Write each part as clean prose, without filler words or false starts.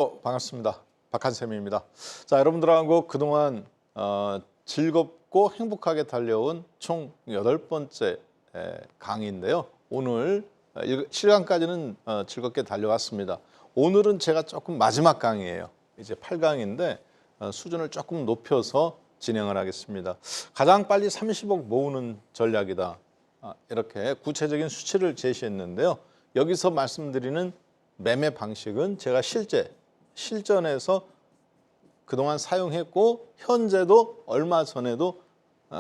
반갑습니다. 박한쌤입니다. 자, 여러분들하고 그동안 즐겁고 행복하게 달려온 총 8번째 강의인데요. 오늘 시간까지는 즐겁게 달려왔습니다. 오늘은 제가 조금 마지막 강의예요. 이제 8강인데 수준을 조금 높여서 진행을 하겠습니다. 가장 빨리 30억 모으는 전략이다. 이렇게 구체적인 수치를 제시했는데요. 여기서 말씀드리는 매매 방식은 제가 실전에서 그동안 사용했고 현재도 얼마 전에도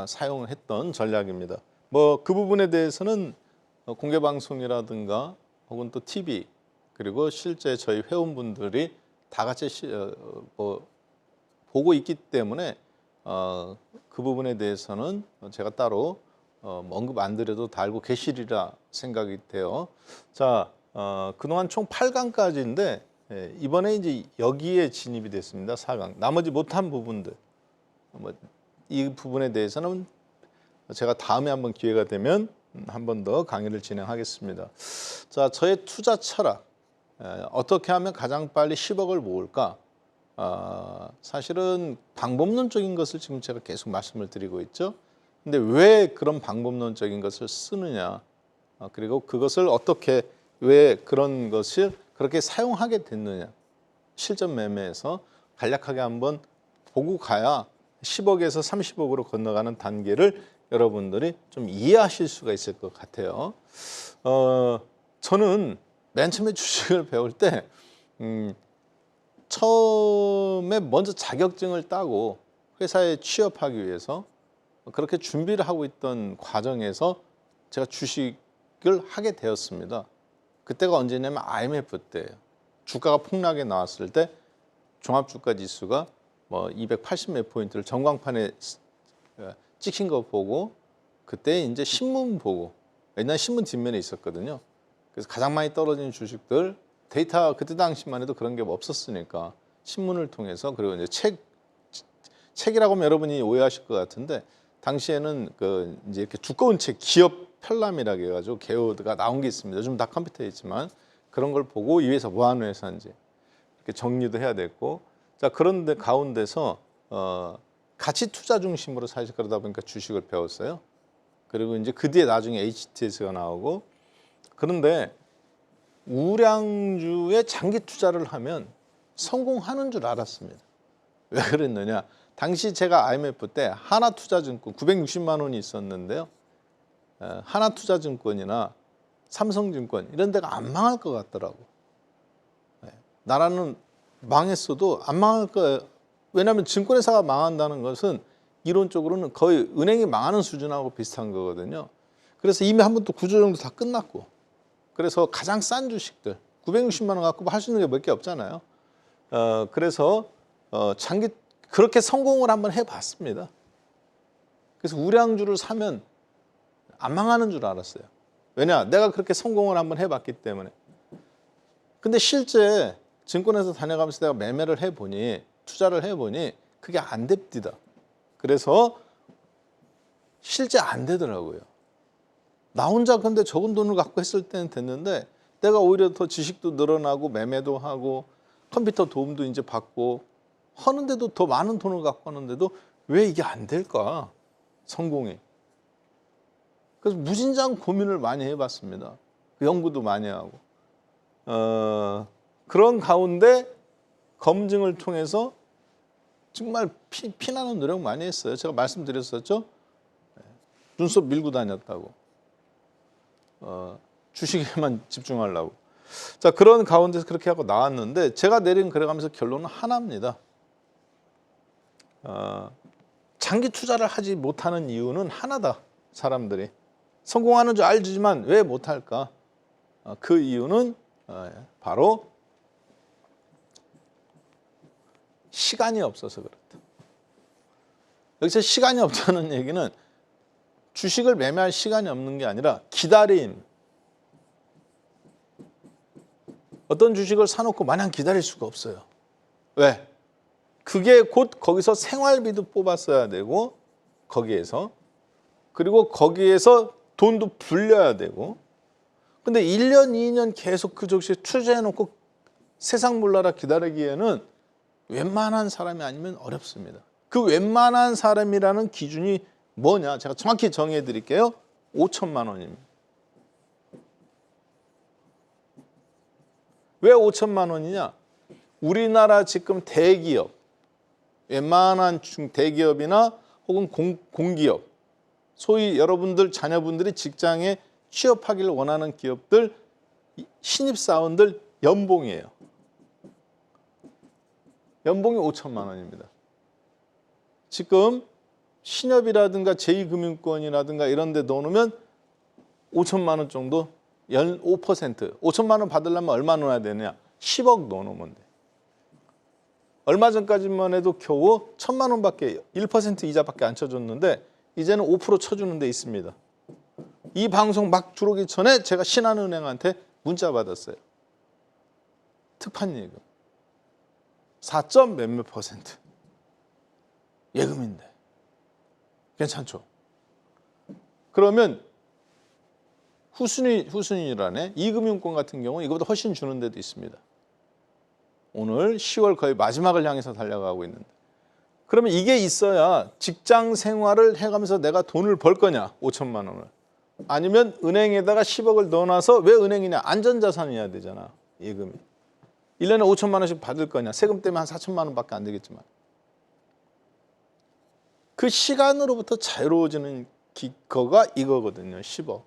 사용을 했던 전략입니다. 그 부분에 대해서는 공개 방송이라든가 혹은 또 TV 그리고 실제 저희 회원분들이 다 같이 보고 있기 때문에 그 부분에 대해서는 제가 따로 언급 안 드려도 다 알고 계시리라 생각이 돼요. 자, 그동안 총 8강까지인데 이번에 이제 여기에 진입이 됐습니다. 4강. 나머지 못한 부분들. 이 부분에 대해서는 제가 다음에 한번 기회가 되면 한 번 더 강의를 진행하겠습니다. 자, 저의 투자 철학. 어떻게 하면 가장 빨리 10억을 모을까? 사실은 방법론적인 것을 지금 제가 계속 말씀을 드리고 있죠. 근데 왜 그런 방법론적인 것을 쓰느냐? 그리고 그것을 어떻게 왜 그런 것을 그렇게 사용하게 됐느냐. 실전 매매에서 간략하게 한번 보고 가야 10억에서 30억으로 건너가는 단계를 여러분들이 좀 이해하실 수가 있을 것 같아요. 저는 맨 처음에 주식을 배울 때 처음에 먼저 자격증을 따고 회사에 취업하기 위해서 그렇게 준비를 하고 있던 과정에서 제가 주식을 하게 되었습니다. 그때가 언제냐면 IMF 때예요. 주가가 폭락에 나왔을 때 종합주가지수가 280 몇 포인트를 전광판에 찍힌 거 보고 그때 이제 신문 보고 옛날 신문 뒷면에 있었거든요. 그래서 가장 많이 떨어진 주식들 데이터 그때 당시만 해도 그런 게 없었으니까 신문을 통해서 그리고 이제 책이라고 하면 여러분이 오해하실 것 같은데 당시에는 이제 이렇게 두꺼운 책 기업 편람이라고 해가지고 개요가 나온 게 있습니다. 요즘 다 컴퓨터에 있지만 그런 걸 보고 이 회사 뭐 하는 회사인지 이렇게 정리도 해야 됐고 자 그런데 가운데서 가치 투자 중심으로 사실 그러다 보니까 주식을 배웠어요. 그리고 이제 그 뒤에 나중에 HTS가 나오고 그런데 우량주에 장기 투자를 하면 성공하는 줄 알았습니다. 왜 그랬느냐? 당시 제가 IMF 때 하나투자증권 960만 원이 있었는데요. 하나투자증권이나 삼성증권 이런 데가 안 망할 것 같더라고. 나라는 망했어도 안 망할 거예요. 왜냐하면 증권회사가 망한다는 것은 이론적으로는 거의 은행이 망하는 수준하고 비슷한 거거든요. 그래서 이미 한 번 또 구조조정도 다 끝났고 그래서 가장 싼 주식들 960만 원 갖고 할 수 있는 게 몇 개 없잖아요. 그래서 장기 그렇게 성공을 한번 해봤습니다. 그래서 우량주를 사면 안 망하는 줄 알았어요. 왜냐? 내가 그렇게 성공을 한번 해봤기 때문에. 근데 실제 증권회사 다녀가면서 내가 매매를 해보니 투자를 해보니 그게 안 됩니다. 그래서 실제 안 되더라고요. 나 혼자 근데 적은 돈을 갖고 했을 때는 됐는데 내가 오히려 더 지식도 늘어나고 매매도 하고 컴퓨터 도움도 이제 받고 하는데도 더 많은 돈을 갖고 하는데도 왜 이게 안 될까? 성공이. 그래서 무진장 고민을 많이 해봤습니다. 연구도 많이 하고. 그런 가운데 검증을 통해서 정말 피나는 노력 많이 했어요. 제가 말씀드렸었죠. 눈썹 밀고 다녔다고. 주식에만 집중하려고. 자, 그런 가운데서 그렇게 하고 나왔는데 제가 내린 그래가면서 결론은 하나입니다. 장기 투자를 하지 못하는 이유는 하나다. 사람들이. 성공하는 줄 알지만 왜 못할까? 그 이유는 바로 시간이 없어서 그렇다. 여기서 시간이 없다는 얘기는 주식을 매매할 시간이 없는 게 아니라 기다림. 어떤 주식을 사놓고 마냥 기다릴 수가 없어요. 왜? 그게 곧 거기서 생활비도 뽑았어야 되고 거기에서 그리고 거기에서 돈도 불려야 되고 근데 1년, 2년 계속 그 주식에 투자해놓고 세상 몰라라 기다리기에는 웬만한 사람이 아니면 어렵습니다. 그 웬만한 사람이라는 기준이 뭐냐? 제가 정확히 정해 드릴게요. 5천만 원입니다. 왜 5천만 원이냐? 우리나라 지금 대기업, 웬만한 대기업이나 혹은 공기업, 소위 여러분들 자녀분들이 직장에 취업하기를 원하는 기업들, 신입사원들 연봉이에요. 연봉이 5천만 원입니다. 지금 신협이라든가 제2금융권이라든가 이런 데 넣어놓으면 5천만 원 정도, 5%. 5천만 원 받으려면 얼마 넣어야 되냐? 10억 넣어놓으면 돼. 얼마 전까지만 해도 겨우 1,000만 원밖에, 1% 이자밖에 안 쳐줬는데 이제는 5% 쳐주는 데 있습니다. 이 방송 막 들어오기 전에 제가 신한은행한테 문자 받았어요. 특판예금 4점 몇몇 %. 예금인데 괜찮죠? 그러면 후순위라네. 이금융권 같은 경우는 이거보다 훨씬 주는 데도 있습니다. 오늘 10월 거의 마지막을 향해서 달려가고 있는데, 그러면 이게 있어야 직장 생활을 해가면서 내가 돈을 벌 거냐, 5천만 원을. 아니면 은행에다가 10억을 넣어놔서, 왜 은행이냐, 안전자산이어야 되잖아, 예금이. 1년에 5천만 원씩 받을 거냐, 세금 때문에 한 4천만 원밖에 안 되겠지만. 그 시간으로부터 자유로워지는 거가 이거거든요, 10억.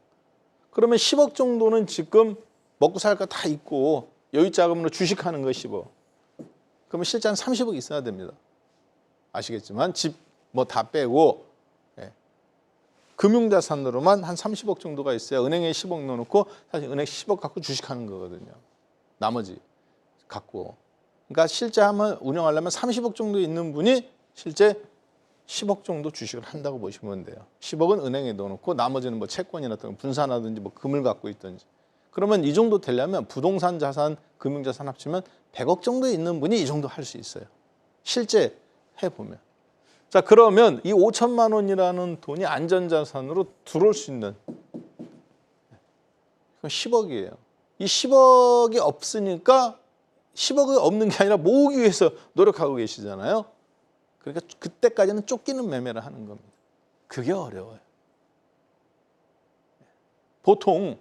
그러면 10억 정도는 지금 먹고 살 거 다 있고 여유 자금으로 주식하는 거 10억. 그러면 실제 한 30억 있어야 됩니다. 아시겠지만 집 뭐 다 빼고, 예. 금융자산으로만 한 30억 정도가 있어야 은행에 10억 넣어놓고 사실 은행 10억 갖고 주식하는 거거든요. 나머지 갖고. 그러니까 실제 한번 운영하려면 30억 정도 있는 분이 실제 10억 정도 주식을 한다고 보시면 돼요. 10억은 은행에 넣어놓고 나머지는 뭐 채권이라든가 분산하든지 뭐 금을 갖고 있든지. 그러면 이 정도 되려면 부동산 자산, 금융자산 합치면 100억 정도 있는 분이 이 정도 할 수 있어요. 실제 해보면. 자, 그러면 이 5천만 원이라는 돈이 안전자산으로 들어올 수 있는 10억이에요. 이 10억이 없으니까 10억이 없는 게 아니라 모으기 위해서 노력하고 계시잖아요. 그러니까 그때까지는 쫓기는 매매를 하는 겁니다. 그게 어려워요. 보통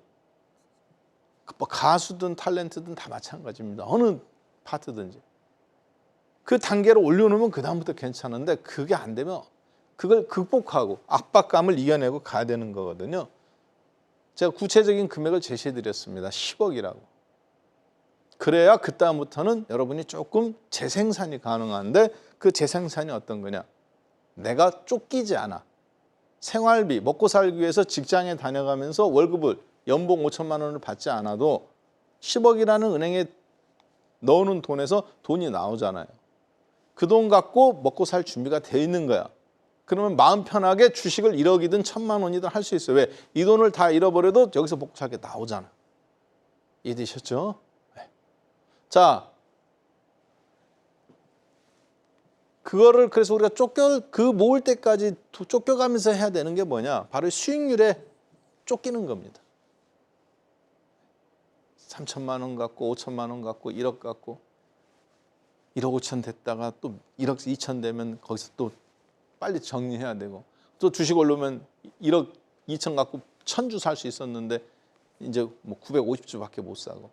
뭐 가수든 탤런트든 다 마찬가지입니다. 어느 파트든지. 그 단계로 올려놓으면 그 다음부터 괜찮은데 그게 안 되면 그걸 극복하고 압박감을 이겨내고 가야 되는 거거든요. 제가 구체적인 금액을 제시해드렸습니다. 10억이라고. 그래야 그 다음부터는 여러분이 조금 재생산이 가능한데, 그 재생산이 어떤 거냐? 내가 쫓기지 않아. 생활비, 먹고 살기 위해서 직장에 다녀가면서 월급을 연봉 5천만 원을 받지 않아도 10억이라는 은행에 넣어놓은 돈에서 돈이 나오잖아요. 그 돈 갖고 먹고 살 준비가 돼 있는 거야. 그러면 마음 편하게 주식을 1억이든 1,000만 원이든 할 수 있어요. 왜? 이 돈을 다 잃어버려도 여기서 먹고 살게 나오잖아. 이해되셨죠? 네. 자, 그거를 그래서 우리가 그 모을 때까지 쫓겨가면서 해야 되는 게 뭐냐? 바로 수익률에 쫓기는 겁니다. 3천만 원 갖고 5천만 원 갖고 1억 갖고 1억 5천 됐다가 또 1억 2천 되면 거기서 또 빨리 정리해야 되고, 또 주식 올르면 1억 2천 갖고 1,000주 살 수 있었는데 이제 뭐 950주밖에 못 사고,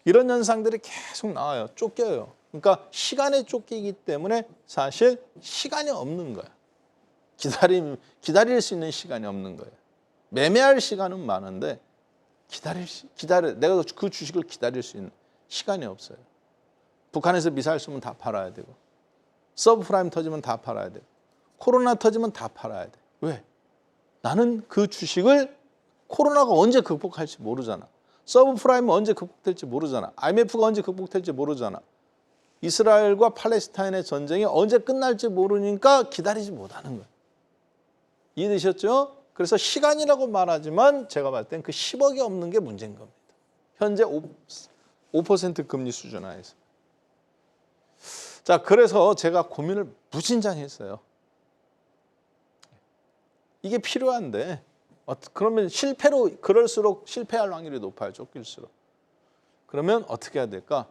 이런 현상들이 계속 나와요. 쫓겨요. 그러니까 시간에 쫓기기 때문에 사실 시간이 없는 거야. 기다릴 수 있는 시간이 없는 거예요. 매매할 시간은 많은데 내가 그 주식을 기다릴 수 있는 시간이 없어요. 북한에서 미사일 쏘면 다 팔아야 되고, 서브프라임 터지면 다 팔아야 되고, 코로나 터지면 다 팔아야 돼. 왜? 나는 그 주식을 코로나가 언제 극복할지 모르잖아. 서브프라임은 언제 극복될지 모르잖아. IMF가 언제 극복될지 모르잖아. 이스라엘과 팔레스타인의 전쟁이 언제 끝날지 모르니까 기다리지 못하는 거예요. 이해되셨죠? 그래서 시간이라고 말하지만 제가 봤을 땐 그 10억이 없는 게 문제인 겁니다. 현재 5% 금리 수준 하에서. 자, 그래서 제가 고민을 무진장히 했어요. 이게 필요한데, 그러면 그럴수록 실패할 확률이 높아요. 쫓길수록. 그러면 어떻게 해야 될까?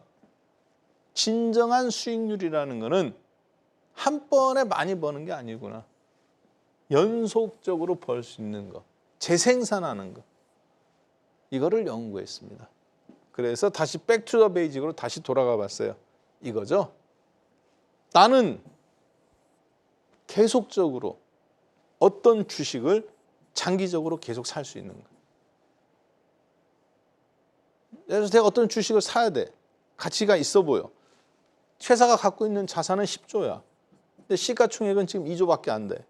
진정한 수익률이라는 거는 한 번에 많이 버는 게 아니구나. 연속적으로 벌 수 있는 거, 재생산하는 거. 이거를 연구했습니다. 그래서 다시 백투더 베이직으로 다시 돌아가 봤어요. 이거죠. 나는 계속적으로 어떤 주식을 장기적으로 계속 살 수 있는 거. 예를 들어서 내가 어떤 주식을 사야 돼. 가치가 있어 보여. 회사가 갖고 있는 자산은 10조야. 근데 시가총액은 지금 2조밖에 안 돼.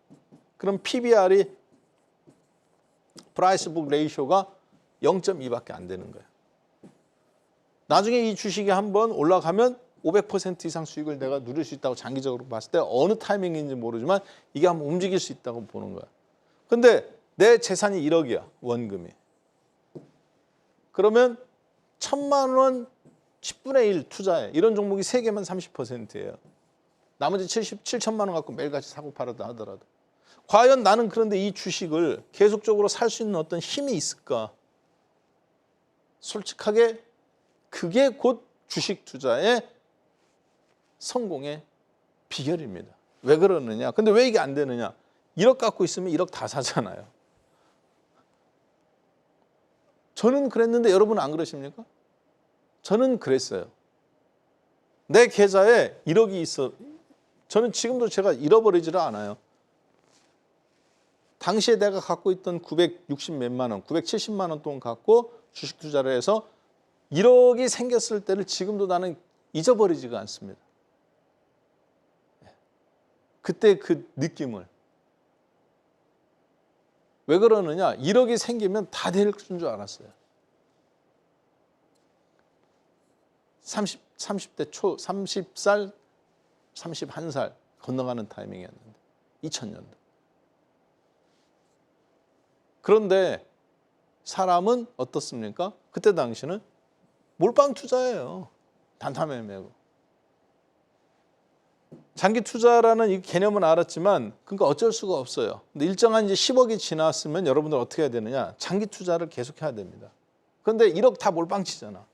그럼 PBR이 프라이스 북 레이쇼가 0.2밖에 안 되는 거야. 나중에 이 주식이 한번 올라가면 500% 이상 수익을 내가 누릴 수 있다고 장기적으로 봤을 때 어느 타이밍인지 모르지만 이게 한번 움직일 수 있다고 보는 거야. 근데 내 재산이 1억이야, 원금이. 그러면 1,000만 원 10분의 1 투자해. 이런 종목이 3개만 30%예요. 나머지 7천만 원 갖고 매일같이 사고 팔았다 하더라도. 과연 나는 그런데 이 주식을 계속적으로 살 수 있는 어떤 힘이 있을까? 솔직하게 그게 곧 주식 투자의 성공의 비결입니다. 왜 그러느냐? 근데 왜 이게 안 되느냐? 1억 갖고 있으면 1억 다 사잖아요. 저는 그랬는데 여러분은 안 그러십니까? 저는 그랬어요. 내 계좌에 1억이 있어. 저는 지금도 제가 잃어버리지를 않아요. 당시에 내가 갖고 있던 960 몇만 원, 970만 원 돈 갖고 주식 투자를 해서 1억이 생겼을 때를 지금도 나는 잊어버리지가 않습니다. 그때 그 느낌을. 왜 그러느냐? 1억이 생기면 다 될 줄 알았어요. 30대 초, 30살, 31살 건너가는 타이밍이었는데 2000년도. 그런데 사람은 어떻습니까? 그때 당시는 몰빵 투자예요. 단타매매고. 장기 투자라는 이 개념은 알았지만 그러니까 어쩔 수가 없어요. 근데 일정한 이제 10억이 지났으면 여러분들 어떻게 해야 되느냐? 장기 투자를 계속 해야 됩니다. 그런데 1억 다 몰빵 치잖아.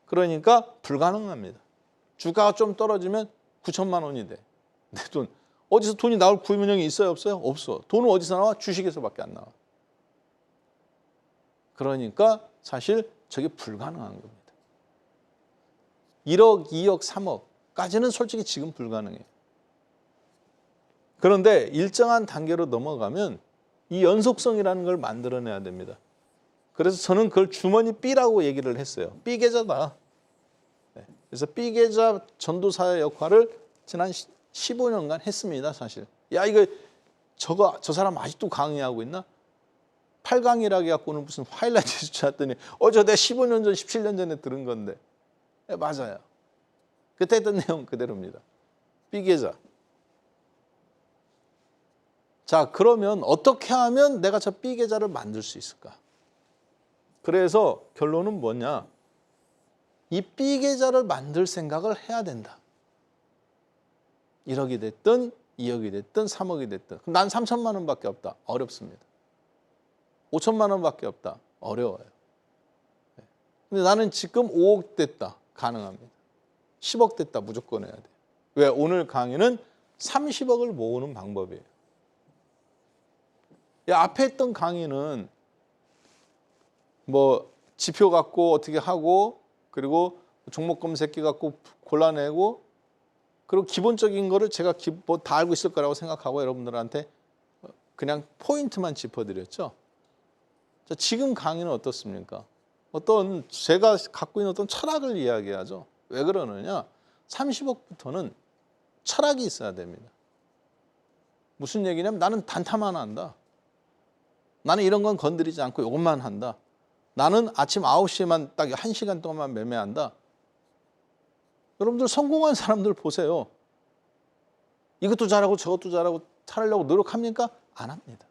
그러니까 불가능합니다. 주가가 좀 떨어지면 9천만 원이 돼. 내 돈. 어디서 돈이 나올 구멍이 있어요? 없어요? 없어. 돈은 어디서 나와? 주식에서밖에 안 나와. 그러니까 사실 저게 불가능한 겁니다. 1억, 2억, 3억까지는 솔직히 지금 불가능해요. 그런데 일정한 단계로 넘어가면 이 연속성이라는 걸 만들어내야 됩니다. 그래서 저는 그걸 주머니 B라고 얘기를 했어요. B 계좌다. 그래서 B 계좌 전도사의 역할을 지난 15년간 했습니다. 사실. 야 이거 저 사람 아직도 강의하고 있나? 8강이라고 해갖고 오늘 무슨 하이라이트 주셨더니 저 내가 15년 전 17년 전에 들은 건데. 맞아요. 그때 했던 내용 그대로입니다. B 계좌. 자 그러면 어떻게 하면 내가 저 B 계좌를 만들 수 있을까? 그래서 결론은 뭐냐? 이 B 계좌를 만들 생각을 해야 된다. 1억이 됐든 2억이 됐든 3억이 됐든 난 3천만 원밖에 없다. 어렵습니다. 5천만 원밖에 없다. 어려워요. 근데 나는 지금 5억 됐다. 가능합니다. 10억 됐다. 무조건 해야 돼. 왜? 오늘 강의는 30억을 모으는 방법이에요. 앞에 했던 강의는 뭐 지표 갖고 어떻게 하고 그리고 종목 검색기 갖고 골라내고 그리고 기본적인 거를 제가 뭐 다 알고 있을 거라고 생각하고 여러분들한테 그냥 포인트만 짚어드렸죠. 자, 지금 강의는 어떻습니까? 어떤 제가 갖고 있는 어떤 철학을 이야기하죠. 왜 그러느냐? 30억부터는 철학이 있어야 됩니다. 무슨 얘기냐면 나는 단타만 한다. 나는 이런 건 건드리지 않고 이것만 한다. 나는 아침 9시에만 딱 1시간 동안만 매매한다. 여러분들 성공한 사람들 보세요. 이것도 잘하고 저것도 잘하고 잘하려고 노력합니까? 안 합니다.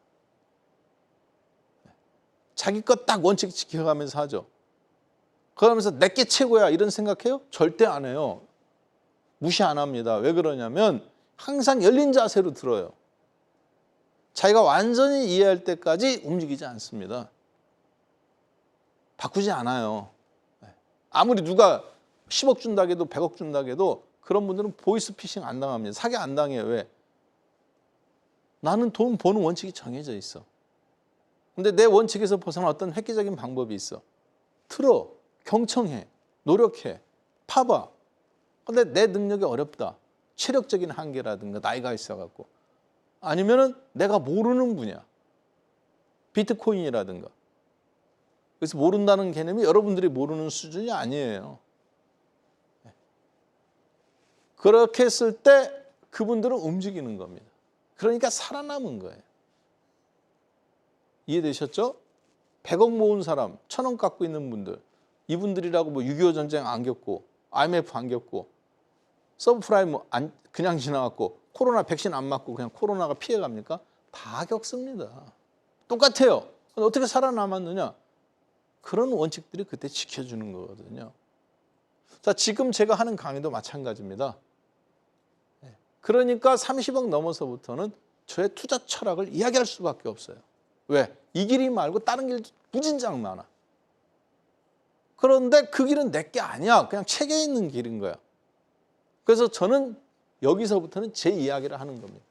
자기 것 딱 원칙 지켜가면서 하죠. 그러면서 내게 최고야 이런 생각해요? 절대 안 해요. 무시 안 합니다. 왜 그러냐면 항상 열린 자세로 들어요. 자기가 완전히 이해할 때까지 움직이지 않습니다. 바꾸지 않아요. 아무리 누가 10억 준다 해도 100억 준다 해도 그런 분들은 보이스피싱 안 당합니다. 사기 안 당해요. 왜? 나는 돈 버는 원칙이 정해져 있어. 근데 내 원칙에서 벗어난 어떤 획기적인 방법이 있어. 틀어, 경청해, 노력해, 파봐. 근데 내 능력이 어렵다. 체력적인 한계라든가 나이가 있어갖고. 아니면은 내가 모르는 분야. 비트코인이라든가. 그래서 모른다는 개념이 여러분들이 모르는 수준이 아니에요. 그렇게 했을 때 그분들은 움직이는 겁니다. 그러니까 살아남은 거예요. 이해되셨죠? 100억 모은 사람, 1000원 갖고 있는 분들, 이분들이라고 뭐 6.25 전쟁 안 겪고 IMF 안 겪고 서브프라임 그냥 지나갔고 코로나 백신 안 맞고 그냥 코로나가 피해갑니까? 다 겪습니다. 똑같아요. 어떻게 살아남았느냐? 그런 원칙들이 그때 지켜주는 거거든요. 자, 지금 제가 하는 강의도 마찬가지입니다. 그러니까 30억 넘어서부터는 저의 투자 철학을 이야기할 수밖에 없어요. 왜? 이 길이 말고 다른 길도 무진장 많아. 그런데 그 길은 내 게 아니야. 그냥 책에 있는 길인 거야. 그래서 저는 여기서부터는 제 이야기를 하는 겁니다.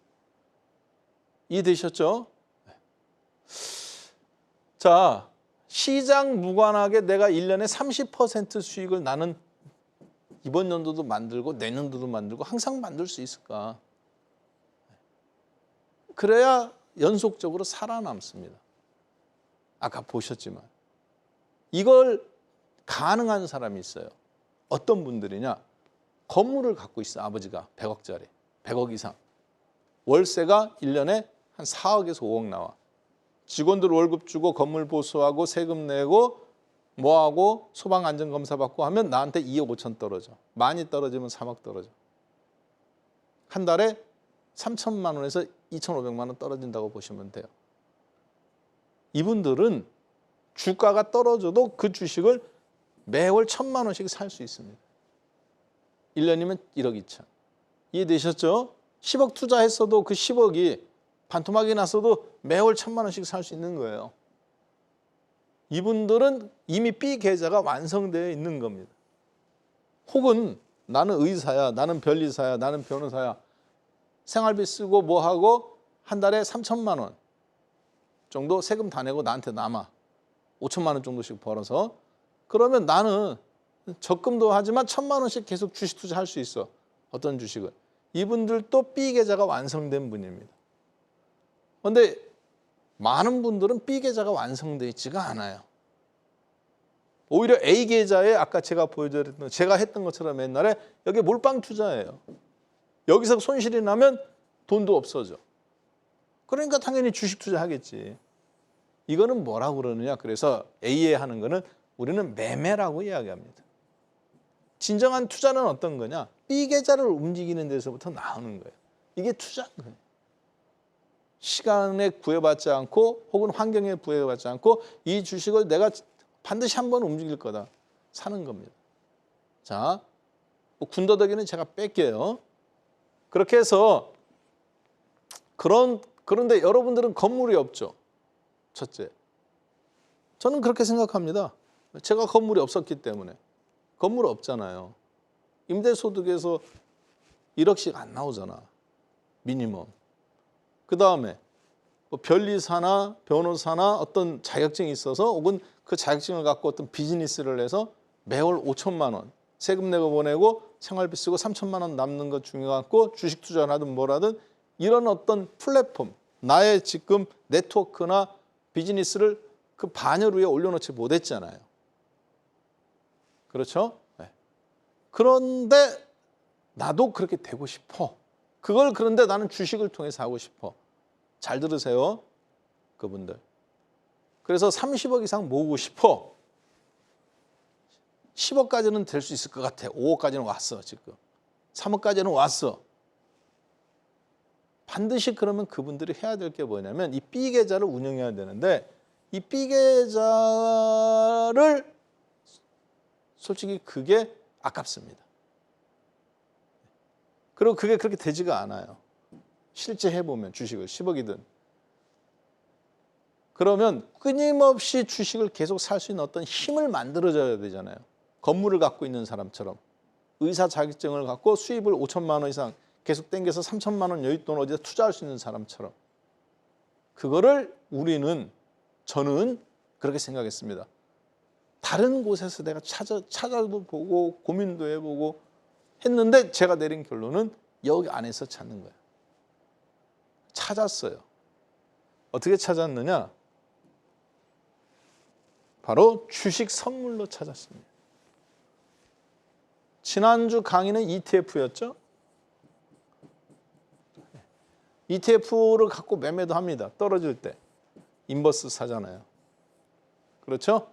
이해되셨죠? 자, 시장 무관하게 내가 1년에 30% 수익을 나는 이번 연도도 만들고 내년도도 만들고 항상 만들 수 있을까? 그래야 연속적으로 살아남습니다. 아까 보셨지만. 이걸 가능한 사람이 있어요. 어떤 분들이냐? 건물을 갖고 있어, 아버지가 100억짜리, 100억 이상. 월세가 1년에 한 4억에서 5억 나와. 직원들 월급 주고 건물 보수하고 세금 내고 뭐하고 소방안전검사 받고 하면 나한테 2억 5천 떨어져. 많이 떨어지면 3억 떨어져. 한 달에 3천만 원에서 2,500만 원 떨어진다고 보시면 돼요. 이분들은 주가가 떨어져도 그 주식을 매월 1,000만 원씩 살 수 있습니다. 1년이면 1억 2천. 이해되셨죠? 10억 투자했어도 그 10억이 반토막이 났어도 매월 1,000만 원씩 살 수 있는 거예요. 이분들은 이미 B 계좌가 완성되어 있는 겁니다. 혹은 나는 의사야, 나는 변리사야, 나는 변호사야. 생활비 쓰고 뭐하고 한 달에 3천만 원 정도 세금 다 내고 나한테 남아. 5천만 원 정도씩 벌어서. 그러면 나는 적금도 하지만 1,000만 원씩 계속 주식 투자할 수 있어. 어떤 주식을. 이분들도 B 계좌가 완성된 분입니다. 그런데 많은 분들은 B 계좌가 완성되어 있지가 않아요. 오히려 A 계좌에 아까 제가 보여드렸던 제가 했던 것처럼 옛날에 여기 몰빵 투자예요. 여기서 손실이 나면 돈도 없어져. 그러니까 당연히 주식 투자하겠지. 이거는 뭐라고 그러느냐? 그래서 A에 하는 거는 우리는 매매라고 이야기합니다. 진정한 투자는 어떤 거냐? B 계좌를 움직이는 데서부터 나오는 거예요. 이게 투자인 거예요. 시간에 구애받지 않고 혹은 환경에 구애받지 않고 이 주식을 내가 반드시 한번 움직일 거다. 사는 겁니다. 자, 뭐 군더더기는 제가 뺄게요. 그렇게 해서 그런데 여러분들은 건물이 없죠. 첫째. 저는 그렇게 생각합니다. 제가 건물이 없었기 때문에. 건물 없잖아요. 임대소득에서 1억씩 안 나오잖아. 미니멈. 그 다음에 뭐 변리사나 변호사나 어떤 자격증이 있어서 혹은 그 자격증을 갖고 어떤 비즈니스를 해서 매월 5천만 원 세금 내고 보내고 생활비 쓰고 3천만 원 남는 것 중에 갖고 주식 투자를 하든 뭐라든 이런 어떤 플랫폼, 나의 지금 네트워크나 비즈니스를 그 반열 위에 올려놓지 못했잖아요. 그렇죠? 네. 그런데 나도 그렇게 되고 싶어. 그걸 그런데 나는 주식을 통해서 하고 싶어. 잘 들으세요, 그분들. 그래서 30억 이상 모으고 싶어. 10억까지는 될 수 있을 것 같아. 5억까지는 왔어, 지금. 3억까지는 왔어. 반드시 그러면 그분들이 해야 될 게 뭐냐면 이 B 계좌를 운영해야 되는데 이 B 계좌를 솔직히 그게 아깝습니다. 그리고 그게 그렇게 되지가 않아요. 실제 해보면 주식을 10억이든. 그러면 끊임없이 주식을 계속 살 수 있는 어떤 힘을 만들어줘야 되잖아요. 건물을 갖고 있는 사람처럼 의사 자격증을 갖고 수입을 5천만 원 이상 계속 땡겨서 3천만 원 여윳돈을 어디다 투자할 수 있는 사람처럼 그거를 저는 그렇게 생각했습니다. 다른 곳에서 내가 찾아도 보고 고민도 해보고 했는데 제가 내린 결론은 여기 안에서 찾는 거예요. 찾았어요. 어떻게 찾았느냐? 바로 주식 선물로 찾았습니다. 지난주 강의는 ETF였죠? ETF를 갖고 매매도 합니다. 떨어질 때. 인버스 사잖아요. 그렇죠?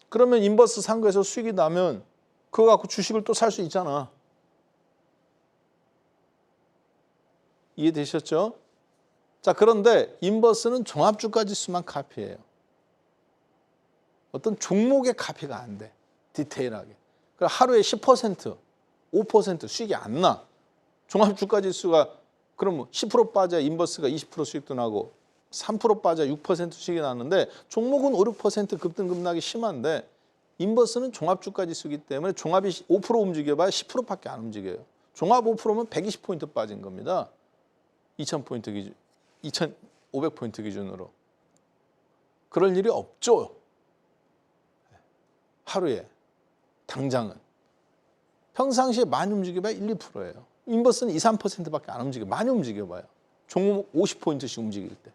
그러면 인버스 산 거에서 수익이 나면 그거 갖고 주식을 또 살 수 있잖아. 이해되셨죠? 자, 그런데 인버스는 종합주가지수만 카피해요. 어떤 종목의 카피가 안 돼. 디테일하게. 하루에 10%, 5% 수익이 안 나. 종합주가지수가 그럼 10% 빠져 인버스가 20% 수익도 나고 3% 빠져 6% 수익이 나는데 종목은 5, 6% 급등급락이 심한데 인버스는 종합주가지수이기 때문에 종합이 5% 움직여봐야 10%밖에 안 움직여요. 종합 5%면 120포인트 빠진 겁니다. 2000포인트 기준, 2500포인트 기준으로. 그럴 일이 없죠. 하루에. 당장은. 평상시에 많이 움직여봐야 1, 2%예요. 인버스는 2, 3%밖에 안 움직여요. 많이 움직여봐요. 종목 50포인트씩 움직일 때.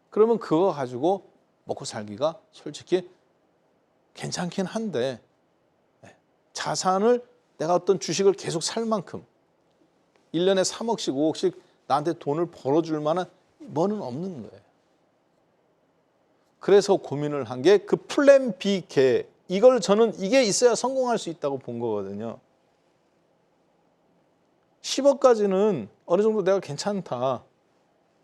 그러면 그거 가지고 먹고 살기가 솔직히 괜찮긴 한데 자산을 내가 어떤 주식을 계속 살 만큼 1년에 3억씩 5억씩 나한테 돈을 벌어줄 만한 뭐는 없는 거예요. 그래서 고민을 한 게 그 플랜 B 계획. 이걸 저는 이게 있어야 성공할 수 있다고 본 거거든요. 10억까지는 어느 정도 내가 괜찮다.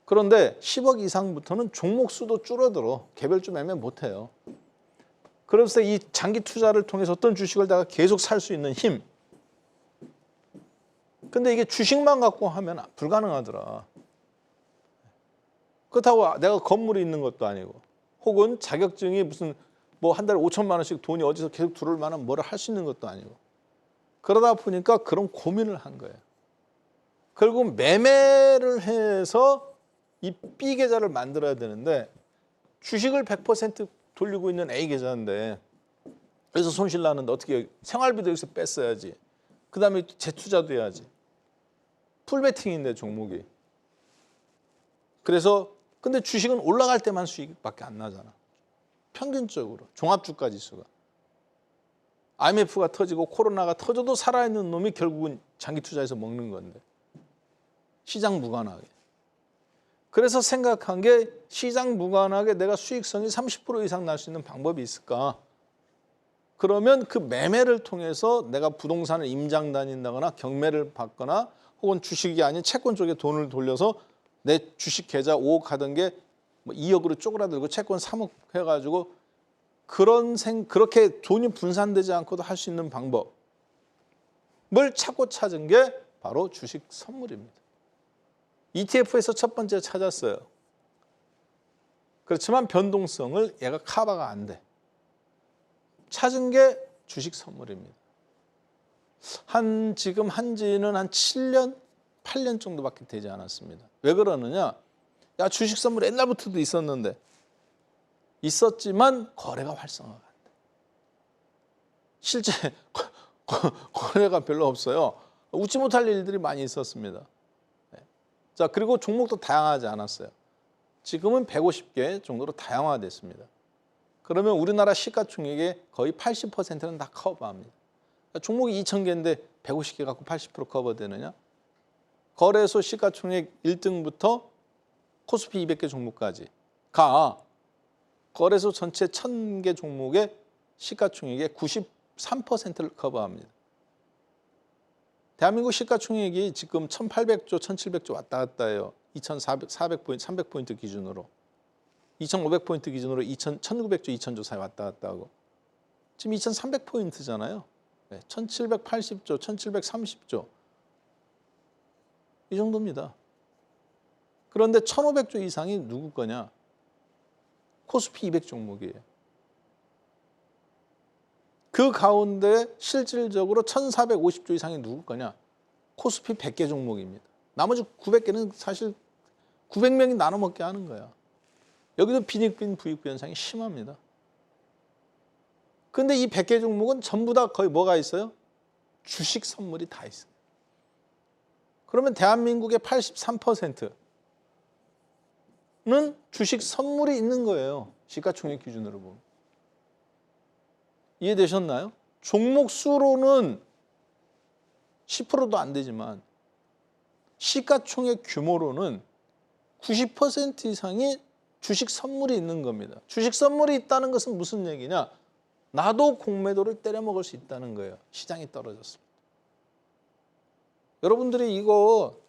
그런데 10억 이상부터는 종목 수도 줄어들어. 개별주 매매 못해요. 그래서 이 장기 투자를 통해서 어떤 주식을 내가 계속 살 수 있는 힘. 근데 이게 주식만 갖고 하면 불가능하더라. 그렇다고 내가 건물이 있는 것도 아니고 혹은 자격증이 무슨 뭐 한 달에 5천만 원씩 돈이 어디서 계속 들어올 만한 뭐를 할 수 있는 것도 아니고 그러다 보니까 그런 고민을 한 거예요. 결국 매매를 해서 이 B 계좌를 만들어야 되는데 주식을 100% 돌리고 있는 A 계좌인데 그래서 손실 나는데 어떻게 생활비도 여기서 뺐어야지. 그다음에 재투자도 해야지. 풀베팅인데 종목이. 그래서 근데 주식은 올라갈 때만 수익밖에 안 나잖아. 평균적으로 종합주가지수가. IMF가 터지고 코로나가 터져도 살아있는 놈이 결국은 장기 투자해서 먹는 건데. 시장 무관하게. 그래서 생각한 게 시장 무관하게 내가 수익성이 30% 이상 날 수 있는 방법이 있을까? 그러면 그 매매를 통해서 내가 부동산을 임장 다닌다거나 경매를 받거나 혹은 주식이 아닌 채권 쪽에 돈을 돌려서 내 주식 계좌 5억 하던 게 뭐 2억으로 쪼그라들고 채권 3억 해가지고 그렇게 돈이 분산되지 않고도 할 수 있는 방법을 찾은 게 바로 주식 선물입니다. ETF에서 첫 번째 찾았어요. 그렇지만 변동성을 얘가 커버가 안 돼. 찾은 게 주식 선물입니다. 지금 한지는 한 7년, 8년 정도밖에 되지 않았습니다. 왜 그러느냐? 야, 주식 선물 옛날부터도 있었지만 거래가 활성화가 안 돼. 실제 거래가 별로 없어요. 웃지 못할 일들이 많이 있었습니다. 자, 그리고 종목도 다양하지 않았어요. 지금은 150개 정도로 다양화됐습니다. 그러면 우리나라 시가총액의 거의 80%는 다 커버합니다. 종목이 2,000개인데 150개 갖고 80% 커버되느냐? 거래소 시가총액 1등부터 코스피 200개 종목까지 거래소 전체 1,000개 종목의 시가총액의 93%를 커버합니다. 대한민국 시가총액이 지금 1,800조, 1,700조 왔다 갔다 해요. 2,400포인트, 300포인트 기준으로. 2,500포인트 기준으로 1,900조, 2,000조 사이 왔다 갔다 하고. 지금 2,300포인트잖아요. 1,780조, 1,730조. 이 정도입니다. 그런데 1,500조 이상이 누구 거냐? 코스피 200 종목이에요. 그 가운데 실질적으로 1,450조 이상이 누구 거냐? 코스피 100개 종목입니다. 나머지 900개는 사실 900명이 나눠 먹게 하는 거야. 여기도 빈익빈 부익부 현상이 심합니다. 근데 이 100개 종목은 전부 다 거의 뭐가 있어요? 주식 선물이 다 있어요. 그러면 대한민국의 83%는 주식 선물이 있는 거예요. 시가총액 기준으로 보면. 이해되셨나요? 종목 수로는 10%도 안 되지만 시가총액 규모로는 90% 이상이 주식 선물이 있는 겁니다. 주식 선물이 있다는 것은 무슨 얘기냐? 나도 공매도를 때려 먹을 수 있다는 거예요. 시장이 떨어졌습니다. 여러분들이 이거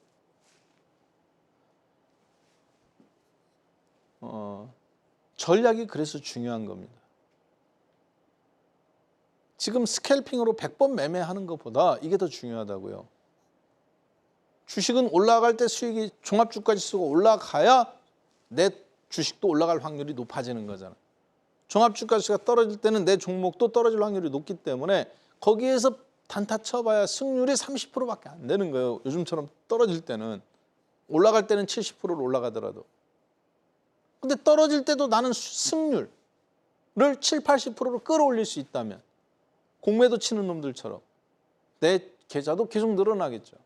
전략이 그래서 중요한 겁니다. 지금 스캘핑으로 100번 매매하는 것보다 이게 더 중요하다고요. 주식은 올라갈 때 수익이 종합주가지수가 올라가야 내 주식도 올라갈 확률이 높아지는 거잖아. 종합주가지수가 떨어질 때는 내 종목도 떨어질 확률이 높기 때문에 거기에서 단타 쳐봐야 승률이 30%밖에 안 되는 거예요. 요즘처럼 떨어질 때는. 올라갈 때는 70%로 올라가더라도. 근데 떨어질 때도 나는 승률을 7, 80%로 끌어올릴 수 있다면 공매도 치는 놈들처럼 내 계좌도 계속 늘어나겠죠.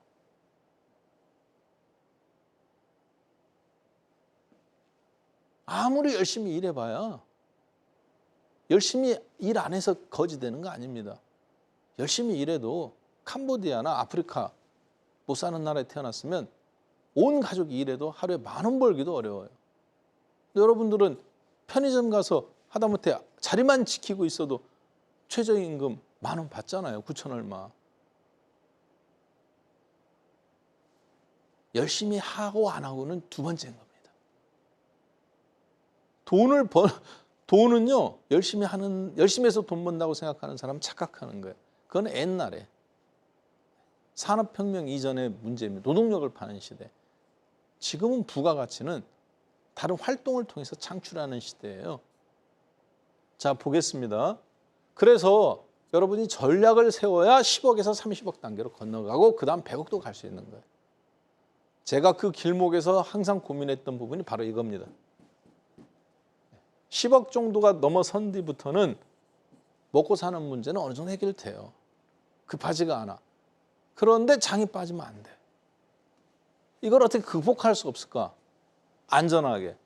아무리 열심히 일해봐야 열심히 일 안 해서 거지 되는 거 아닙니다. 열심히 일해도 캄보디아나 아프리카 못 사는 나라에 태어났으면 온 가족이 일해도 하루에 10,000원 벌기도 어려워요. 여러분들은 편의점 가서 하다못해 자리만 지키고 있어도 최저임금 10,000원 받잖아요. 9,000 얼마. 열심히 하고 안 하고는 두 번째인 겁니다. 돈은요, 열심히 해서 돈 번다고 생각하는 사람 착각하는 거예요. 그건 옛날에 산업혁명 이전의 문제입니다. 노동력을 파는 시대. 지금은 부가가치는 다른 활동을 통해서 창출하는 시대예요. 자, 보겠습니다. 그래서 여러분이 전략을 세워야 10억에서 30억 단계로 건너가고 그 다음 100억도 갈 수 있는 거예요. 제가 그 길목에서 항상 고민했던 부분이 바로 이겁니다. 10억 정도가 넘어선 뒤부터는 먹고 사는 문제는 어느 정도 해결돼요. 급하지가 않아. 그런데 장이 빠지면 안 돼. 이걸 어떻게 극복할 수 없을까? 안전하게.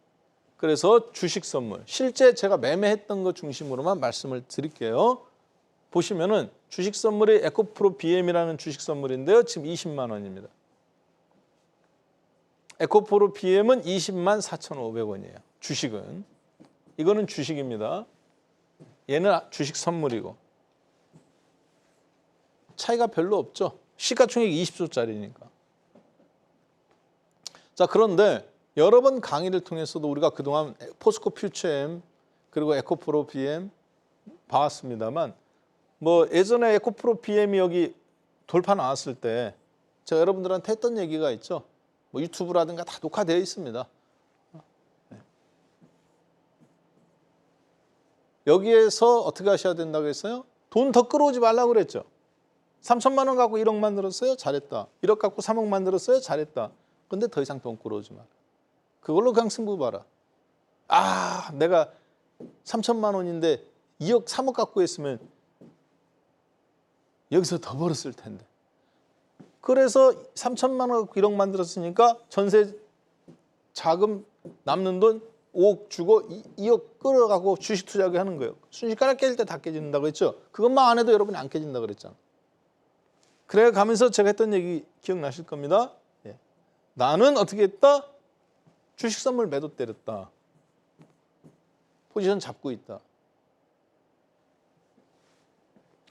그래서 주식 선물. 실제 제가 매매했던 것 중심으로만 말씀을 드릴게요. 보시면은 주식 선물이 에코프로 BM이라는 주식 선물인데요. 지금 20만 원입니다. 에코프로 BM은 20만 4,500원이에요. 주식은. 이거는 주식입니다. 얘는 주식 선물이고. 차이가 별로 없죠. 시가총액 20조짜리니까. 자, 그런데 여러 번 강의를 통해서도 우리가 그동안 포스코 퓨처엠 그리고 에코프로 BM 봐왔습니다만 뭐 예전에 에코프로 BM이 여기 돌파 나왔을 때 제가 여러분들한테 했던 얘기가 있죠. 뭐 유튜브라든가 다 녹화되어 있습니다. 여기에서 어떻게 하셔야 된다고 했어요? 돈 더 끌어오지 말라고 그랬죠. 3천만 원 갖고 1억 만들었어요? 잘했다. 1억 갖고 3억 만들었어요? 잘했다. 근데 더 이상 돈 끌어오지 마라. 그걸로 그냥 승부 봐라. 아, 내가 3천만 원인데 2억, 3억 갖고 했으면 여기서 더 벌었을 텐데. 그래서 3천만 원 갖고 1억 만들었으니까 전세 자금 남는 돈 5억 주고 2억 끌어가고 주식 투자하게 하는 거예요. 순식간에 깨질 때 다 깨진다고 했죠. 그것만 안 해도 여러분이 안 깨진다고 그랬잖아. 그래 가면서 제가 했던 얘기 기억나실 겁니다. 예. 나는 어떻게 했다? 주식 선물 매도 때렸다. 포지션 잡고 있다.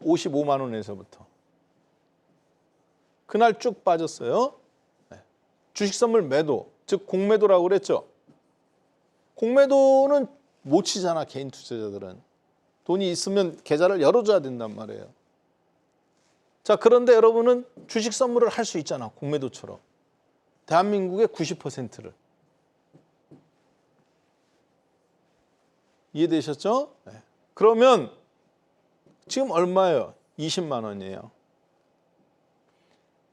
55만 원에서부터. 그날 쭉 빠졌어요. 네. 주식 선물 매도, 즉 공매도라고 그랬죠. 공매도는 못 치잖아, 개인 투자자들은. 돈이 있으면 계좌를 열어줘야 된단 말이에요. 자, 그런데 여러분은 주식 선물을 할 수 있잖아, 공매도처럼. 대한민국의 90%를. 이해되셨죠? 네. 그러면 지금 얼마예요? 20만 원이에요.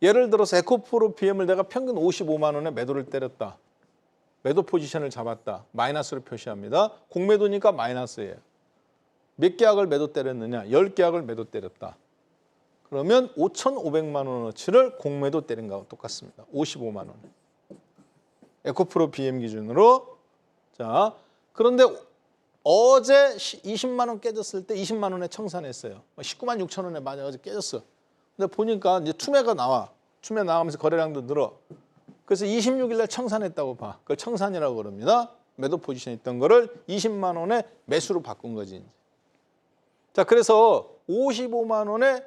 예를 들어서 에코프로 BM을 내가 평균 55만 원에 매도를 때렸다. 매도 포지션을 잡았다. 마이너스로 표시합니다. 공매도니까 마이너스예요. 몇 계약을 매도 때렸느냐? 10계약을 매도 때렸다. 그러면 5,500만 원어치를 공매도 때린 거하고 똑같습니다. 55만 원. 에코프로 BM 기준으로. 자, 그런데 어제 20만 원 깨졌을 때 20만 원에 청산했어요. 19만 6천 원에 만약 어제 깨졌어. 근데 보니까 이제 투매가 나와. 투매 나가면서 거래량도 늘어. 그래서 26일 날 청산했다고 봐. 그걸 청산이라고 그럽니다. 매도 포지션에 있던 거를 20만 원에 매수로 바꾼 거지. 이제. 자, 그래서 55만 원에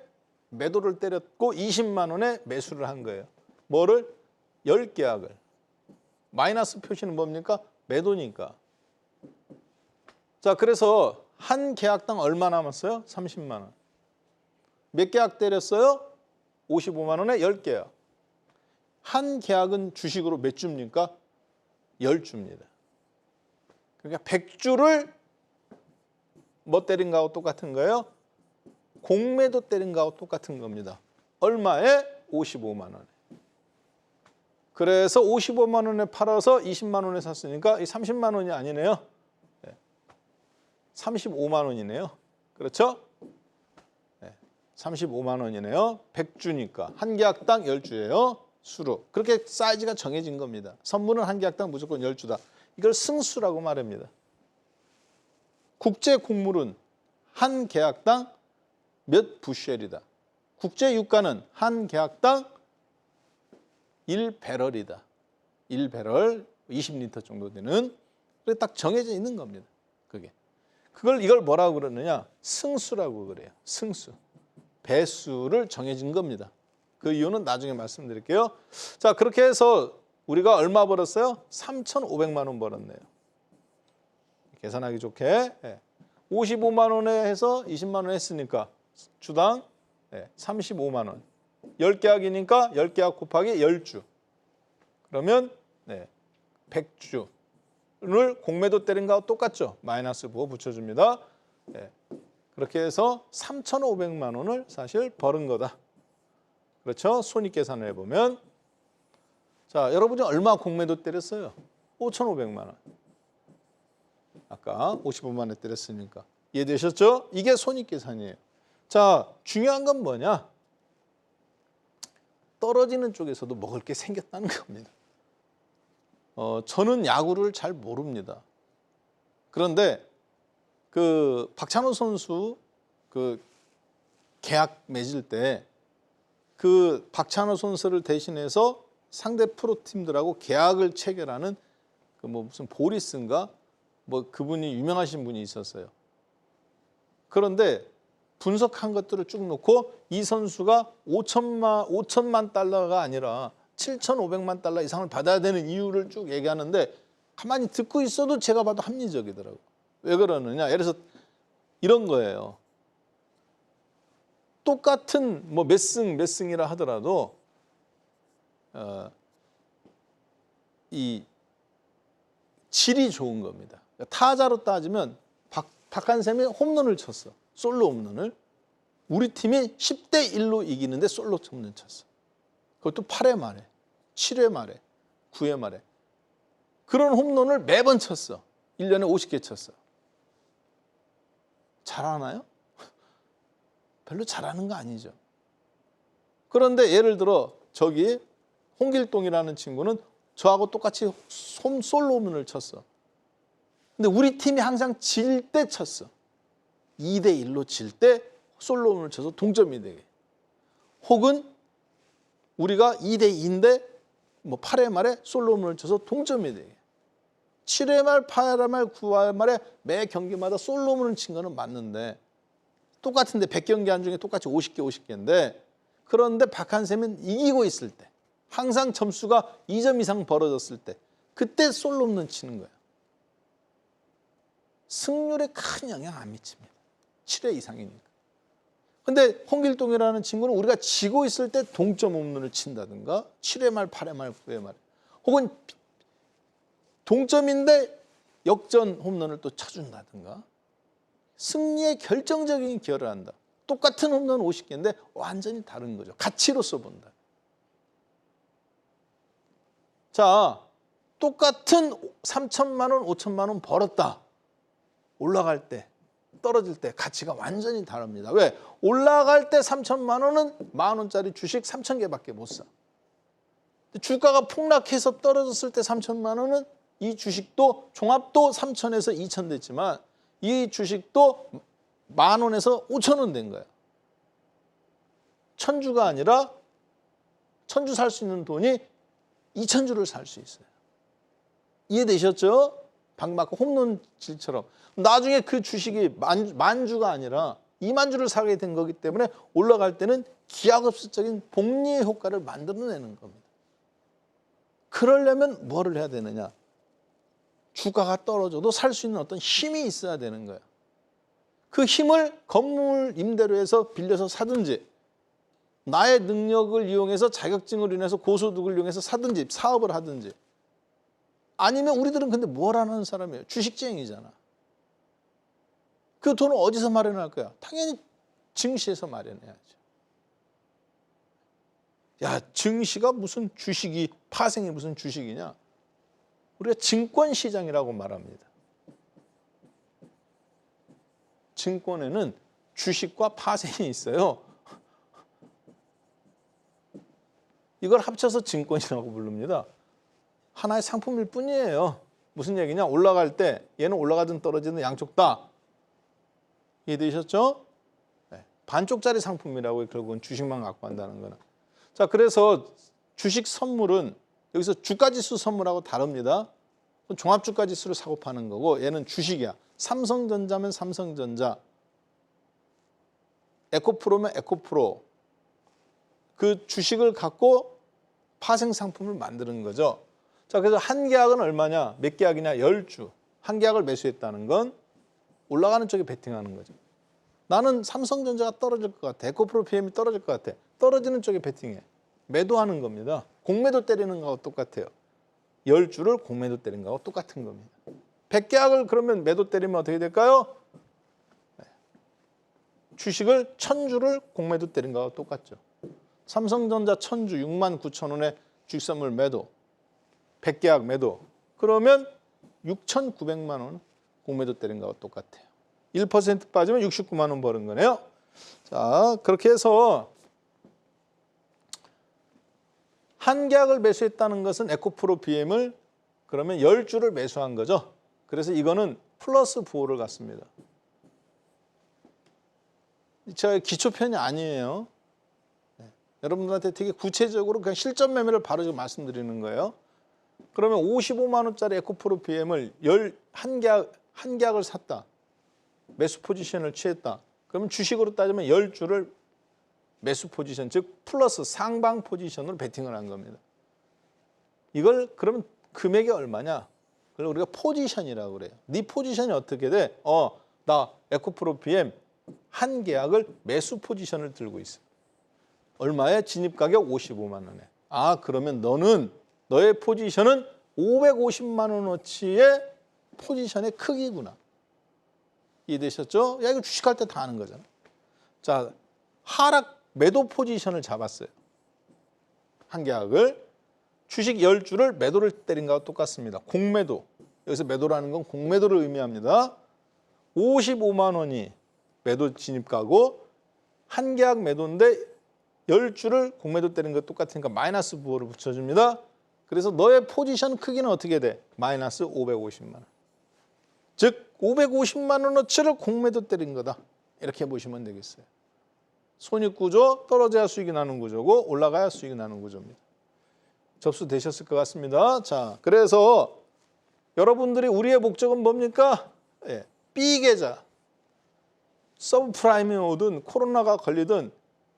매도를 때렸고 20만 원에 매수를 한 거예요. 뭐를? 10계약을. 마이너스 표시는 뭡니까? 매도니까. 자, 그래서 한 계약당 얼마 남았어요? 30만 원. 몇 계약 때렸어요? 55만 원에 10계약. 한 계약은 주식으로 몇 주입니까? 10주입니다. 그러니까 100주를 뭐 때린 거하고 똑같은 거예요? 공매도 때린 거하고 똑같은 겁니다. 얼마에? 55만 원에. 그래서 55만 원에 팔아서 20만 원에 샀으니까 이 30만 원이 아니네요. 35만 원이네요. 그렇죠? 35만 원이네요. 100주니까. 한 계약당 10주예요. 수로. 그렇게 사이즈가 정해진 겁니다. 선물은 한 계약당 무조건 10주다. 이걸 승수라고 말합니다. 국제 곡물은 한 계약당 몇 부쉘이다. 국제 유가는 한 계약당 1배럴이다. 1배럴 20리터 정도 되는. 그게 딱 정해져 있는 겁니다. 그게. 이걸 뭐라고 그러느냐? 승수라고 그래요. 승수. 배수를 정해진 겁니다. 그 이유는 나중에 말씀드릴게요. 자, 그렇게 해서 우리가 얼마 벌었어요? 3,500만 원 벌었네요. 계산하기 좋게. 55만 원에 해서 20만 원 했으니까 주당 35만 원. 10계약이니까 10계약 곱하기 10주. 그러면 100주를 공매도 때린 거하고 똑같죠. 마이너스 부호 붙여줍니다. 그렇게 해서 3,500만 원을 사실 벌은 거다. 그렇죠? 손익계산을 해보면. 자, 여러분이 얼마 공매도 때렸어요? 5,500만 원. 아까 55만 원에 때렸으니까. 이해되셨죠? 이게 손익계산이에요. 자, 중요한 건 뭐냐? 떨어지는 쪽에서도 먹을 게 생겼다는 겁니다. 저는 야구를 잘 모릅니다. 그런데 그 박찬호 선수 그 계약 맺을 때 그 박찬호 선수를 대신해서 상대 프로팀들하고 계약을 체결하는 그 뭐 무슨 보리스인가 뭐 그분이 유명하신 분이 있었어요. 그런데 분석한 것들을 쭉 놓고 이 선수가 5천만 달러가 아니라 7,500만 달러 이상을 받아야 되는 이유를 쭉 얘기하는데 가만히 듣고 있어도 제가 봐도 합리적이더라고요. 왜 그러느냐? 예를 들어서 이런 거예요. 똑같은 뭐 몇 승이라 하더라도 이 질이 좋은 겁니다. 타자로 따지면 박한샘이 홈런을 쳤어. 솔로 홈런을. 우리 팀이 10대 1로 이기는데 솔로 홈런 쳤어. 그것도 8회 말에, 7회 말에, 9회 말에. 그런 홈런을 매번 쳤어. 1년에 50개 쳤어. 잘하나요? 별로 잘하는 거 아니죠. 그런데 예를 들어 저기 홍길동이라는 친구는 저하고 똑같이 솔로 홈런을 쳤어. 근데 우리 팀이 항상 질 때 쳤어. 2대 1로 질 때 솔로 홈런을 쳐서 동점이 되게. 혹은 우리가 2대 2인데 뭐 8회 말에 솔로 홈런을 쳐서 동점이 되게. 7회 말, 8회 말, 9회 말에 매 경기마다 솔로 홈런을 친 거는 맞는데 똑같은데 100경기 한 중에 똑같이 50개인데 그런데 박한샘은 이기고 있을 때 항상 점수가 2점 이상 벌어졌을 때 그때 솔로 홈런 치는 거예요. 승률에 큰 영향 안 미칩니다. 7회 이상이니까. 근데 홍길동이라는 친구는 우리가 지고 있을 때 동점 홈런을 친다든가 7회 말, 8회 말, 9회 말 혹은 동점인데 역전 홈런을 또 쳐준다든가 승리에 결정적인 기여를 한다. 똑같은 홈런 50개인데 완전히 다른 거죠. 가치로서 본다. 자, 똑같은 3천만 원, 5천만 원 벌었다. 올라갈 때, 떨어질 때 가치가 완전히 다릅니다. 왜? 올라갈 때 3천만 원은 10,000원짜리 주식 3,000개밖에 못 사. 주가가 폭락해서 떨어졌을 때 3천만 원은 이 주식도 종합도 3,000에서 2,000 됐지만 이 주식도 10,000원에서 5,000원 된 거예요. 1,000주가 아니라 1,000주 살 수 있는 돈이 2,000주를 살 수 있어요. 이해되셨죠? 방금 아까 홈런질처럼 나중에 그 주식이 만주가 아니라 20,000주를 사게 된 거기 때문에 올라갈 때는 기하급수적인 복리의 효과를 만들어내는 겁니다. 그러려면 뭐를 해야 되느냐? 주가가 떨어져도 살 수 있는 어떤 힘이 있어야 되는 거예요. 그 힘을 건물 임대로 해서 빌려서 사든지 나의 능력을 이용해서 자격증을 인해서 고소득을 이용해서 사든지 사업을 하든지 아니면 우리들은 근데 뭘 하는 사람이에요? 주식쟁이잖아. 그 돈을 어디서 마련할 거야? 당연히 증시에서 마련해야죠. 야, 증시가 무슨 주식이 파생이 무슨 주식이냐? 우리가 증권시장이라고 말합니다. 증권에는 주식과 파생이 있어요. 이걸 합쳐서 증권이라고 부릅니다. 하나의 상품일 뿐이에요. 무슨 얘기냐? 올라갈 때 얘는 올라가든 떨어지든 양쪽 다. 이해되셨죠? 네. 반쪽짜리 상품이라고 결국은 주식만 갖고 한다는 거는. 자, 그래서 주식 선물은 여기서 주가지수 선물하고 다릅니다. 종합주가지수를 사고 파는 거고 얘는 주식이야. 삼성전자면 삼성전자, 에코프로면 에코프로. 그 주식을 갖고 파생 상품을 만드는 거죠. 자, 그래서 한 계약은 얼마냐? 몇 계약이냐? 10주. 한 계약을 매수했다는 건 올라가는 쪽에 베팅하는 거죠. 나는 삼성전자가 떨어질 것 같아. 에코프로 PM이 떨어질 것 같아. 떨어지는 쪽에 베팅해. 매도하는 겁니다. 공매도 때리는 거하고 똑같아요. 10주를 공매도 때리는 거하고 똑같은 겁니다. 100계약을 그러면 매도 때리면 어떻게 될까요? 주식을 1,000주를 공매도 때린 거하고 똑같죠. 삼성전자 1,000주 69,000원에 주식선물 매도, 100계약 매도. 그러면 6,900만 원 공매도 때린 거하고 똑같아요. 1% 빠지면 69만 원 버는 거네요. 자, 그렇게 해서 한 계약을 매수했다는 것은 에코프로 BM을 그러면 10주를 매수한 거죠. 그래서 이거는 플러스 부호를 갖습니다. 제가 기초편이 아니에요. 네. 여러분들한테 되게 구체적으로 그냥 실전 매매를 바로 지금 말씀드리는 거예요. 그러면 55만 원짜리 에코프로 BM을 한 계약을 샀다. 매수 포지션을 취했다. 그러면 주식으로 따지면 10주를 매수 포지션, 즉 플러스 상방 포지션으로 베팅을 한 겁니다. 이걸 그러면 금액이 얼마냐? 그걸 우리가 포지션이라고 그래요. 네 포지션이 어떻게 돼? 나 에코프로 BM 한 계약을 매수 포지션을 들고 있어. 얼마에? 진입 가격 55만 원에. 아, 그러면 너의 포지션은 550만 원어치의 포지션의 크기구나. 이해되셨죠? 야, 이거 주식할 때 다 아는 거잖아. 자, 하락 매도 포지션을 잡았어요. 한 계약을. 주식 10주를 매도를 때린 거와 똑같습니다. 공매도. 여기서 매도라는 건 공매도를 의미합니다. 55만 원이 매도 진입가고 한 계약 매도인데 10주를 공매도 때린 거 똑같으니까 마이너스 부호를 붙여줍니다. 그래서 너의 포지션 크기는 어떻게 돼? 마이너스 550만 원. 즉 550만 원어치를 공매도 때린 거다. 이렇게 보시면 되겠어요. 손익구조, 떨어져야 수익이 나는 구조고 올라가야 수익이 나는 구조입니다. 접수되셨을 것 같습니다. 자, 그래서 여러분들이 우리의 목적은 뭡니까? B계좌, 서브프라임이 오든 코로나가 걸리든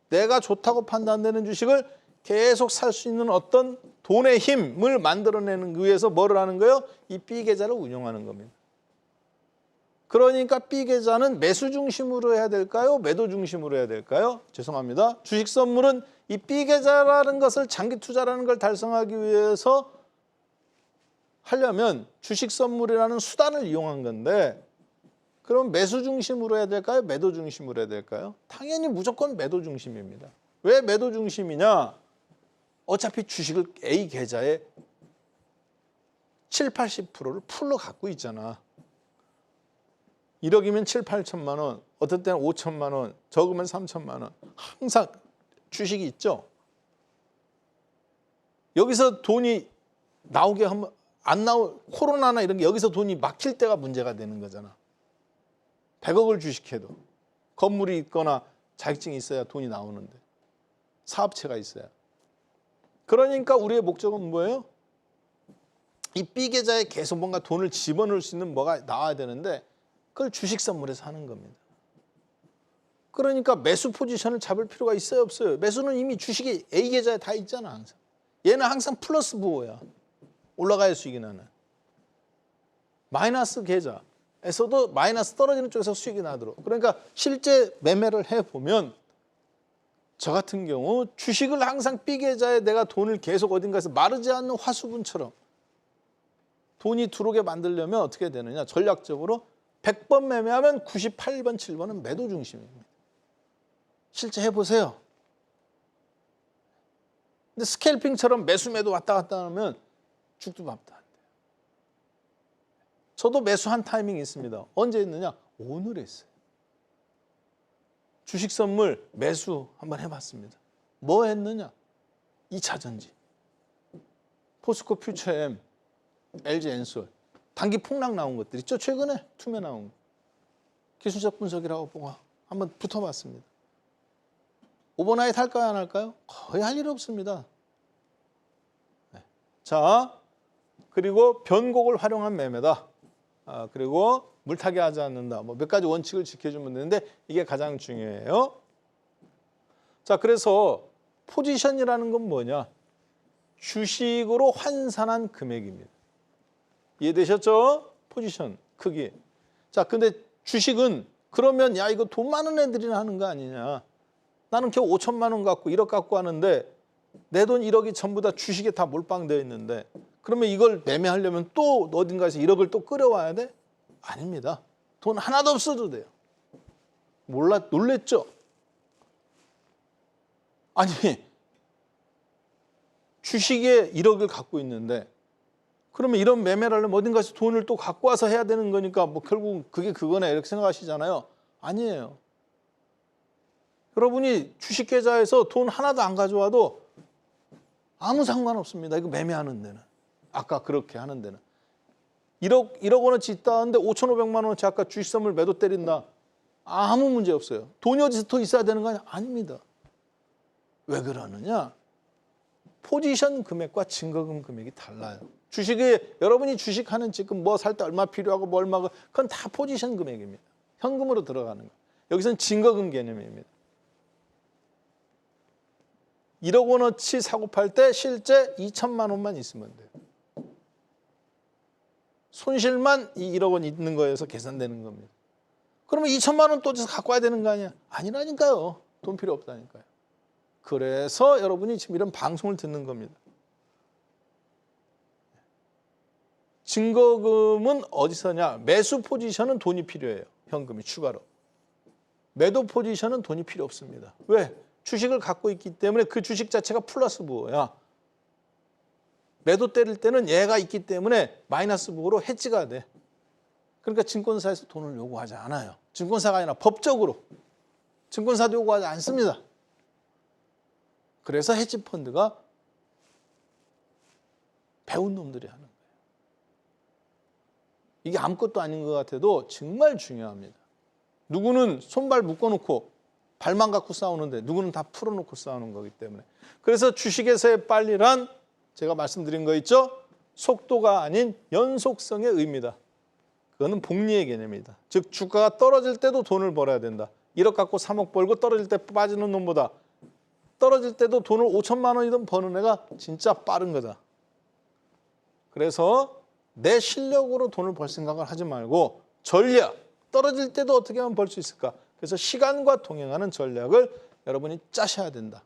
내가 좋다고 판단되는 주식을 계속 살 수 있는 어떤 돈의 힘을 만들어내는 위해서 뭐를 하는 거예요? 이 B계좌를 운영하는 겁니다. 그러니까 B계좌는 매수 중심으로 해야 될까요? 매도 중심으로 해야 될까요? 죄송합니다. 주식 선물은 이 B계좌라는 것을 장기 투자라는 걸 달성하기 위해서 하려면 주식 선물이라는 수단을 이용한 건데 그럼 매수 중심으로 해야 될까요? 매도 중심으로 해야 될까요? 당연히 무조건 매도 중심입니다. 왜 매도 중심이냐? 어차피 주식을 A 계좌에 7, 80%를 풀로 갖고 있잖아. 1억이면 7, 8천만 원, 어떨 때는 5천만 원, 적으면 3천만 원. 항상 주식이 있죠. 여기서 돈이 나오게 하면 안 나올, 코로나나 이런 게 여기서 돈이 막힐 때가 문제가 되는 거잖아. 100억을 주식해도 건물이 있거나 자격증이 있어야 돈이 나오는데, 사업체가 있어야. 그러니까 우리의 목적은 뭐예요? 이 B 계좌에 계속 뭔가 돈을 집어넣을 수 있는 뭐가 나와야 되는데, 그걸 주식 선물에서 하는 겁니다. 그러니까 매수 포지션을 잡을 필요가 있어요, 없어요? 매수는 이미 주식이 A 계좌에 다 있잖아, 항상. 얘는 항상 플러스 부호야. 올라가야 수익이 나는. 마이너스 계좌에서도 마이너스 떨어지는 쪽에서 수익이 나도록. 그러니까 실제 매매를 해보면 저 같은 경우 주식을 항상 B 계좌에 내가 돈을 계속 어딘가에서 마르지 않는 화수분처럼 돈이 들어오게 만들려면 어떻게 되느냐. 전략적으로 100번 매매하면 98번, 7번은 매도 중심입니다. 실제 해보세요. 근데 스캘핑처럼 매수 매도 왔다 갔다 하면 죽도 밥도 안 돼요. 저도 매수한 타이밍이 있습니다. 언제 했느냐? 오늘 했어요. 주식 선물 매수 한번 해봤습니다. 뭐 했느냐? 2차전지, 포스코 퓨처엠, LG 엔솔, 단기 폭락 나온 것들 있죠? 최근에 투매 나온 거. 기술적 분석이라고 보고 한번 붙어봤습니다. 오버나잇 할까요, 안 할까요? 거의 할 일 없습니다. 네. 자, 그리고 변곡을 활용한 매매다. 그리고 물타기 하지 않는다. 뭐 몇 가지 원칙을 지켜주면 되는데 이게 가장 중요해요. 자, 그래서 포지션이라는 건 뭐냐? 주식으로 환산한 금액입니다. 이해되셨죠? 포지션 크기. 자, 근데 주식은 그러면 야, 이거 돈 많은 애들이나 하는 거 아니냐? 나는 겨우 5천만 원 갖고 1억 갖고 하는데 내 돈 1억이 전부 다 주식에 다 몰빵되어 있는데, 그러면 이걸 매매하려면 또 어딘가에서 1억을 또 끌어와야 돼? 아닙니다. 돈 하나도 없어도 돼요. 놀랬죠? 아니, 주식에 1억을 갖고 있는데 그러면 이런 매매를 하려면 어딘가에서 돈을 또 갖고 와서 해야 되는 거니까 뭐 결국 그게 그거네 이렇게 생각하시잖아요. 아니에요. 여러분이 주식 계좌에서 돈 하나도 안 가져와도 아무 상관없습니다. 이거 매매하는 데는. 아까 그렇게 하는 데는. 1억 원어치 있다는데 5,500만 원어치 아까 주식 선물 매도 때린다. 아무 문제 없어요. 돈이 어디서 더 있어야 되는 거 아니야? 아닙니다. 왜 그러느냐? 포지션 금액과 증거금 금액이 달라요. 주식에 여러분이 주식하는 지금 뭐 살 때 얼마 필요하고 뭐 얼마가, 그건 다 포지션 금액입니다. 현금으로 들어가는 거. 여기서는 증거금 개념입니다. 1억 원어치 사고 팔 때 실제 2천만 원만 있으면 돼요. 손실만 이 1억 원 있는 거에서 계산되는 겁니다. 그러면 2천만 원 또 갖고 와야 되는 거 아니야? 아니라니까요. 돈 필요 없다니까요. 그래서 여러분이 지금 이런 방송을 듣는 겁니다. 증거금은 어디서냐? 매수 포지션은 돈이 필요해요. 현금이 추가로. 매도 포지션은 돈이 필요 없습니다. 왜? 주식을 갖고 있기 때문에 그 주식 자체가 플러스 부호야. 매도 때릴 때는 얘가 있기 때문에 마이너스 부호로 해지가 돼. 그러니까 증권사에서 돈을 요구하지 않아요. 증권사가 아니라 법적으로. 증권사도 요구하지 않습니다. 그래서 헤지펀드가 배운 놈들이 하는 거예요. 이게 아무것도 아닌 것 같아도 정말 중요합니다. 누구는 손발 묶어놓고 발만 갖고 싸우는데 누구는 다 풀어놓고 싸우는 거기 때문에. 그래서 주식에서의 빨리란 제가 말씀드린 거 있죠? 속도가 아닌 연속성의 의미다. 그거는 복리의 개념이다. 즉 주가가 떨어질 때도 돈을 벌어야 된다. 1억 갖고 3억 벌고 떨어질 때 빠지는 놈보다 떨어질 때도 돈을 5천만 원이든 버는 애가 진짜 빠른 거다. 그래서 내 실력으로 돈을 벌 생각을 하지 말고 전략, 떨어질 때도 어떻게 하면 벌 수 있을까? 그래서 시간과 동행하는 전략을 여러분이 짜셔야 된다.